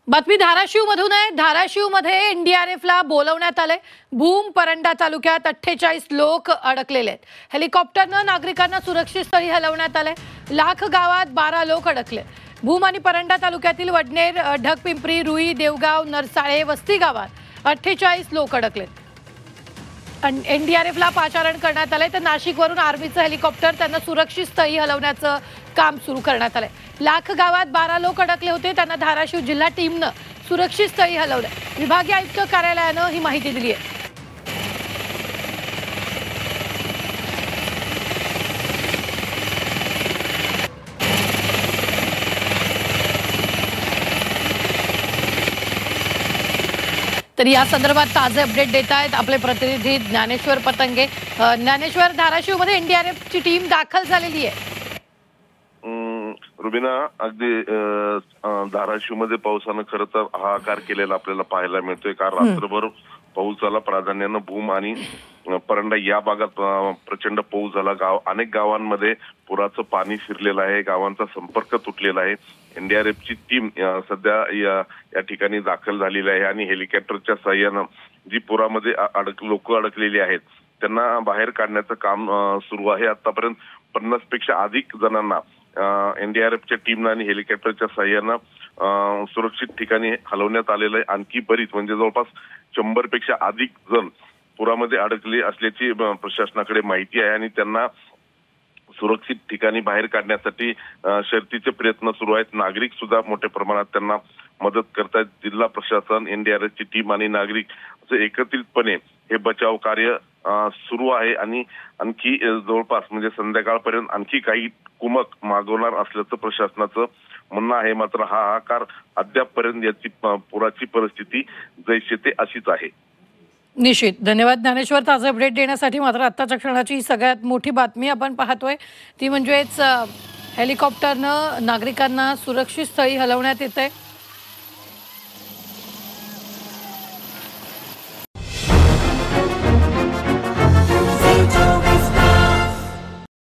बातमी धाराशिव मधून आहे। धाराशिव मध्ये एनडीआरएफला बोलवण्यात आले। भूम परंडा तालुक्यात 48 लोक अडकलेले आहेत। हेलिकॉप्टरने नागरिकांना सुरक्षित स्थळी हलवण्यात आले। लाख गावात 12 लोक अडकले। भूम आणि परंडा तालुक्यातील वडनेर, ढगपिंपरी, रुई, देवगाव, नरसाळे, वस्ती गावात 48 लोक अडकलेत। एनडीआरएफला पाचारण करण्यात आले। तर नाशिकवरून आर्मीचं हेलिकॉप्टर त्यांना सुरक्षित स्थळी हलवण्याचं काम सुरू करण्यात आले। लाख गावात 12 लोक अडकले होते। त्यांना धाराशिव जिल्हा टीमनं सुरक्षित स्थळी हलवलं। विभागीय आयुक्त कार्यालयानं ही माहिती दिली आहे। तर या संदर्भात ताजे अपडेट देत आहेत आपले प्रतिनिधी ज्ञानेश्वर पतंगे। ज्ञानेश्वर, धाराशिव मध्ये एनडीआरएफची टीम दाखल झालेली आहे। रुबीना, अगदी धाराशिव मध्ये पावसानं खरं तर हाहाकार केलेला आपल्याला पाहायला मिळतोय। कारण रात्रभर पाऊस झाला। प्राधान्यानं भूम आणि परंडा या भागात प्रचंड पाऊस झाला। अनेक गावांमध्ये पुराचं पाणी शिरलेलं आहे। गावांचा संपर्क तुटलेला आहे। एनडीआरएफची टीम सध्या या ठिकाणी दाखल झालेली आहे आणि हेलिकॉप्टरच्या सहाय्यानं जी पुरामध्ये लोक अडकलेली आहेत त्यांना बाहेर काढण्याचं काम सुरू आहे। आतापर्यंत 50 पेक्षा अधिक जणांना एनडीआरएफच्या टीमनं आणि हेलिकॉप्टरच्या सहाय्यानं सुरक्षित ठिकाणी हलवण्यात आलेलं आहे। आणखी बरीच म्हणजे जवळपास 100 पेक्षा अधिक जण पुरामध्ये अडकले असल्याची प्रशासनाकडे माहिती आहे आणि त्यांना सुरक्षित ठिकाणी बाहेर काढण्यासाठी शर्थीचे प्रयत्न सुरू आहेत। नागरिक सुद्धा मोठ्या प्रमाणात त्यांना मदत करतायत। जिल्हा प्रशासन, एनडीआरएफची टीम आणि नागरिक असे एकत्रितपणे हे बचाव कार्य सुरू आहे आणि आणखी जवळपास म्हणजे संध्याकाळपर्यंत आणखी काही कुमक मागवणार असल्याचं प्रशासनाचं म्हणणं आहे। मात्र हा हाहाकार अद्यापपर्यंत याची पुराची परिस्थिती जैसे ते अशीच आहे। निश्चित धन्यवाद ज्ञानेश्वर ताजे अपडेट देण्यासाठी। मात्र आत्ताच्या क्षणाची सगळ्यात मोठी बातमी आपण पाहतोय ती म्हणजेच हेलिकॉप्टरनं नागरिकांना सुरक्षित स्थळी हलवण्यात येतंय।